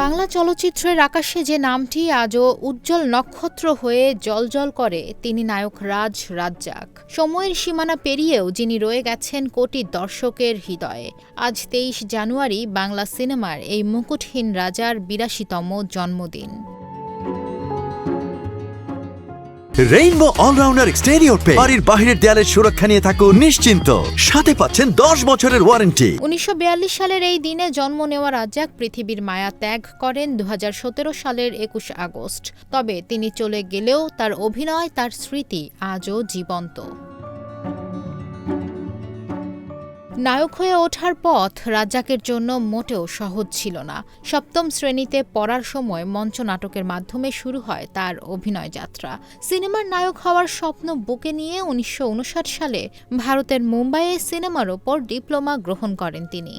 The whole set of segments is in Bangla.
বাংলা চলচ্চিত্রের আকাশে যে নামটি আজও উজ্জ্বল নক্ষত্র হয়ে জ্বলজ্বল করে, তিনি নায়ক রাজ রাজ্জাক। সময়ের সীমানা পেরিয়েও যিনি রয়ে গেছেন কোটি দর্শকের হৃদয়ে। আজ ২৩ জানুয়ারি বাংলা সিনেমার এই মুকুটহীন রাজার ৮২তম জন্মদিন। রেইনবো অলরাউন্ডার এক্সটেরিয়র পেইন্ট বাড়ির বাহিরের দেয়ালের সুরক্ষা নিয়ে থাকুন নিশ্চিন্ত, সাথে পাচ্ছেন ১০ বছরের ওয়ারেন্টি। ১৯৪২ সালের এই দিনে জন্ম নেওয়া রাজ্জাক পৃথিবীর মায়া ত্যাগ করেন ২০১৭ সালের ২১ আগস্ট। তবে তিনি চলে গেলেও তার অভিনয়, তার স্মৃতি আজও জীবন্ত। নায়ক হয়ে ওঠার পথ রাজ্জাকের জন্য মোটেও সহজ ছিল না। সপ্তম শ্রেণীতে পড়ার সময় মঞ্চ নাটকের মাধ্যমে শুরু হয় তার অভিনয় যাত্রা। সিনেমার নায়ক হওয়ার স্বপ্ন বুকে নিয়ে ১৯৫৯ সালে ভারতের মুম্বাইয়ে সিনেমার ওপর ডিপ্লোমা গ্রহণ করেন তিনি।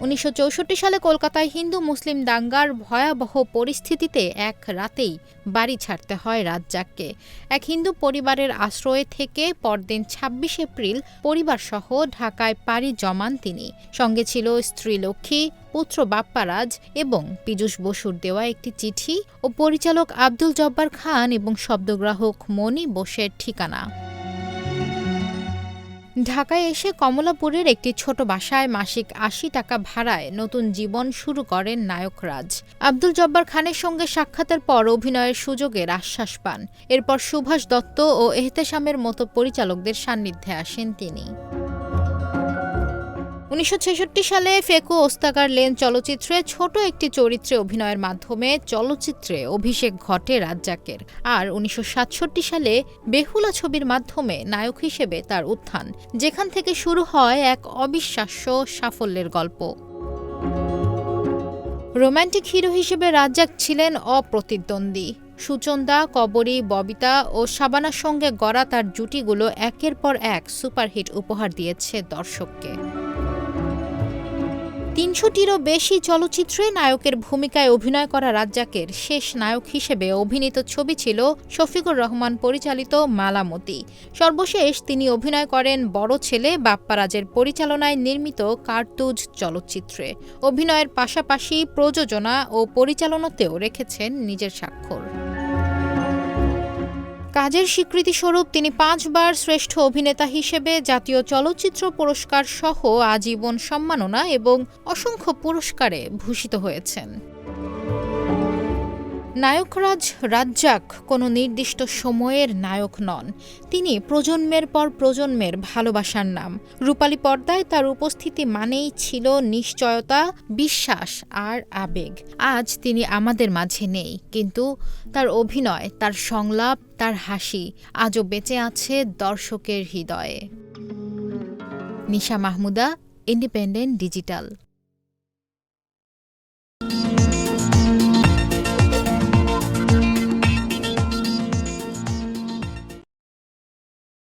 ১৯৬৪ সালে কলকাতায় হিন্দু মুসলিম দাঙ্গার ভয়াবহ পরিস্থিতিতে এক রাতেই বাড়ি ছাড়তে হয় রাজ্জাককে। এক হিন্দু পরিবারের আশ্রয়ে থেকে পরদিন ২৬ এপ্রিল পরিবারসহ ঢাকায় পাড়ি জমান তিনি। সঙ্গে ছিল স্ত্রী লক্ষ্মী, পুত্র বাপ্পারাজ এবং পীযূষ বসুর দেওয়া একটি চিঠি ও পরিচালক আব্দুল জব্বার খান এবং শব্দগ্রাহক মনি বোসের ঠিকানা। ঢাকায় এসে কমলাপুরের একটি ছোট বাসায় মাসিক ৮০ টাকা ভাড়ায় নতুন জীবন শুরু করেন নায়ক রাজ। আব্দুল জব্বার খানের সঙ্গে সাক্ষাতের পর অভিনয়ের সুযোগের আশ্বাস পান। এরপর সুভাষ দত্ত ও এহতেশামের মতো পরিচালকদের সান্নিধ্যে আসেন তিনি। ১৯৬৬ সালে ফেকু ওস্তাকার লেন চলচ্চিত্রে ছোট একটি চরিত্রে অভিনয়ের মাধ্যমে চলচ্চিত্রে অভিষেক ঘটে রাজ্জাকের। আর ১৯৬৭ সালে বেহুলা ছবির মাধ্যমে নায়ক হিসেবে তার উত্থান, যেখান থেকে শুরু হয় এক অবিশ্বাস্য সাফল্যের গল্প। রোমান্টিক হিরো হিসেবে রাজ্জাক ছিলেন অপ্রতিদ্বন্দ্বী। সুচন্দা, কবরী, ববিতা ও শাবানার সঙ্গে গড়া তার জুটিগুলো একের পর এক সুপারহিট উপহার দিয়েছে দর্শককে। ৩০০টিরও বেশি চলচ্চিত্রে নায়কের ভূমিকায় অভিনয় করা রাজ্জাকের শেষ নায়ক হিসেবে অভিনীত ছবি ছিল শফিকুর রহমান পরিচালিত মালামতি। সর্বশেষ তিনি অভিনয় করেন বড় ছেলে বাপ্পারাজের পরিচালনায় নির্মিত কার্তুজ চলচ্চিত্রে। অভিনয়ের পাশাপাশি প্রযোজনা ও পরিচালনাতেও রেখেছেন নিজের স্বাক্ষর। কাজের স্বীকৃতিস্বরূপ তিনি ৫ বার শ্রেষ্ঠ অভিনেতা হিসেবে জাতীয় চলচ্চিত্র পুরস্কার সহ আজীবন সম্মাননা এবং অসংখ্য পুরস্কারে ভূষিত হয়েছেন। নায়ক রাজ রাজ্জাক কোনো নির্দিষ্ট সময়ের নায়ক নন। তিনি প্রজন্মের পর প্রজন্মের ভালোবাসার নাম। রূপালী পর্দায় তার উপস্থিতি মানেই ছিল নিশ্চয়তা, বিশ্বাস আর আবেগ। আজ তিনি আমাদের মাঝে নেই, কিন্তু তার অভিনয়, তার সংলাপ, তার হাসি আজও বেঁচে আছে দর্শকের হৃদয়ে। নিশা মাহমুদা, ইন্ডিপেন্ডেন্ট ডিজিটাল।